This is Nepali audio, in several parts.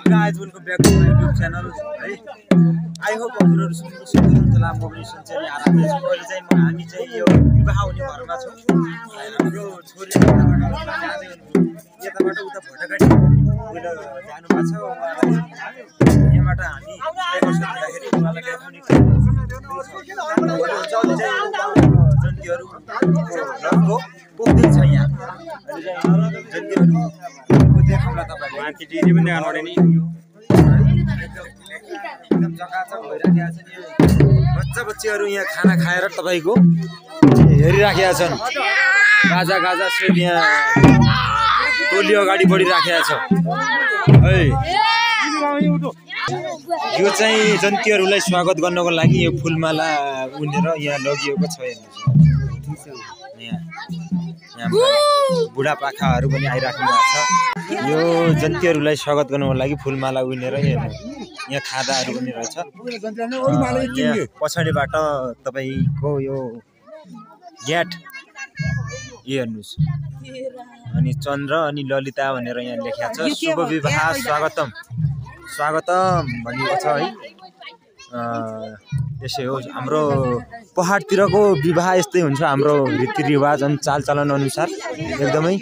guys, welcome back to my YouTube channel. I hope हजुरहरु सुन्नुहुन्छ होला म पनि सुन्छ नि आरामले छु। अहिले चाहिँ हामी चाहिँ यो विवाह हुने घरमा छौं। हाम्रो छोरी यताबाट उता भटकाडी उहिले जानु भएको छ। यहाँबाट हामी डेकोरेसन गर्दाखेरि उहाँलाई देखाउने जन्तीहरु लगभग पुग्दै छ यहाँ। अहिले चाहिँ जन्तीहरु देखाउला तपाईहरुले माथि डिजे पनि देखाउनु पर्यो नि। एकदम चकाचक भइराखेका छन् यो बच्चा-बच्चीहरु यहाँ खाना खाएर तपाईको हेरिराखेका छन्। गाजा गाजा सहित यहाँ टोली अगाडि बढिराखेका छ। है यो चाहिँ जन्तीहरुलाई स्वागत गर्नको लागि यो फूलमाला उनेर यहाँ लगिएको छ। हेर्नुस् यहाँ बुढापाकाहरु पनि आइराख्नु भएको छ। यो जन्तीहरुलाई स्वागत गर्नको लागि फूलमाला उनेर हेर्नु यहाँ खादाहरु पनि रहेछ। पछाडिबाट तपाईको यो गेट हेर्नुस् अनि चन्द्र अनि ललिता भनेर यहाँ लेखेको छ। शुभ विवाह स्वागतम स्वागतम भनिएको छ है। यसै हो हाम्रो पहाडतिरको विवाह यस्तै हुन्छ। हाम्रो रीतिरिवाज अनि चालचलन अनुसार एकदमै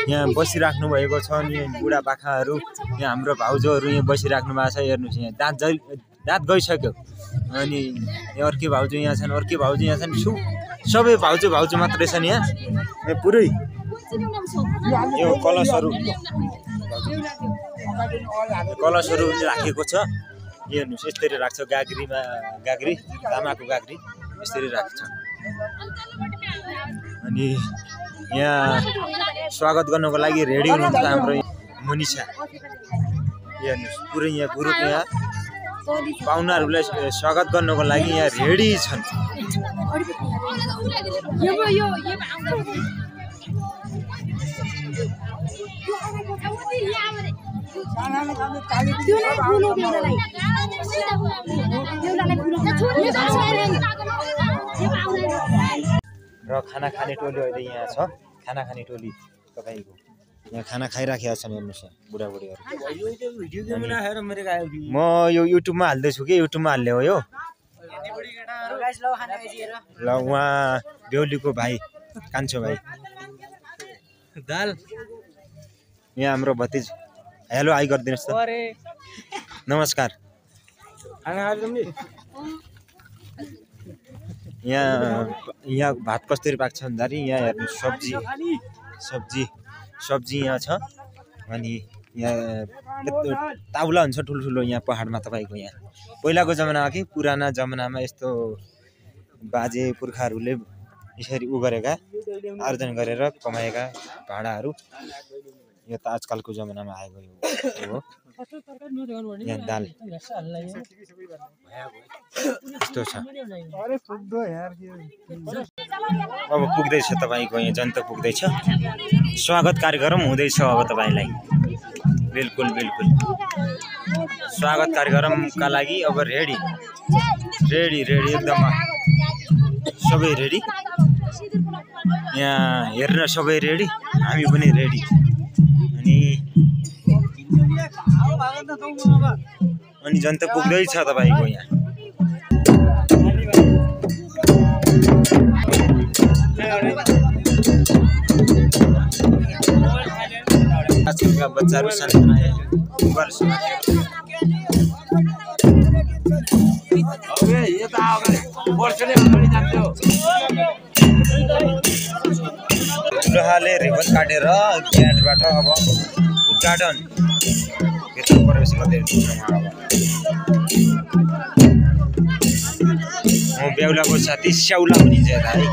यहाँ बसिराख्नु भएको छ। अनि बुढापाकाहरु यहाँ हाम्रो भाउजूहरु यहाँ बसिराख्नु भएको छ। हेर्नुस् यहाँ दाँत गइसक्यो। अनि यहाँ अर्कै भाउजू यहाँ छन्, अर्कै भाउजू यहाँ छन्। सबै भाउजू मात्रै छन् यहाँ पुरै। यो कलशहरु राखेको छ। हेर्नुस् यसरी राख्छ गाग्री तामाको गाग्री यसरी राख्छ। अनि यहाँ स्वागत गर्नको लागि रेडी हुनुहुन्छ हाम्रो मुनिसा। हेर्नुस् पुरै यहाँ ग्रुप यहाँ पाहुनाहरुलाई स्वागत गर्नको लागि यहाँ रेडी छन्। र खाना खाने टोली अहिले यहाँ छ। खाना खाने टोली तपाईको यहाँ खाना खाइराखेका छन्। हेर्नुस् बुढाबुढीहरु। म यो युट्युबमा हाल्दै छु के युट्युबमा हाल्ने हो यो। ल उहाँ बेहुलीको भाइ कान्छो भाइ दाल यहाँ हाम्रो भतिज हेलो हाई गरिदिनुस् त। नमस्कार। यहाँ भात कसरी पाक्छ भन्दाखेरि यहाँ हेर्नु सब्जी यहाँ छ। अनि यहाँ ताउला हुन्छ ठुल्ठुलो यहाँ पहाडमा तपाईको। यहाँ पहिलाको जमानामा कि पुराना जमानामा यस्तो बाजे पुर्खाहरूले यसरी गरेका आर्जन गरेर कमाएका भाडाहरू यो त आजकलको जमानामा आएको हो। यहाँ दाल यस्तो छ। अब पुग्दैछ तपाईको यहाँ जनता पुग्दैछ। स्वागत कार्यक्रम हुँदैछ अब तपाईलाई। बिल्कुल स्वागत कार्यक्रमका लागि अब रेडी एकदम सबै रेडी। यहाँ हेर्न सबै रेडी, हामी पनि रेडी। अनि जनता पुग्दैछ तपाईको यहाँ। आजकलका बच्चाहरु सानसाना दुलहाले रिबन काटेर गेटबाट अब उद्घाटन भित्र प्रवेश गर्दै म बेहुलाको साथी स्याउला भनिन्छ है।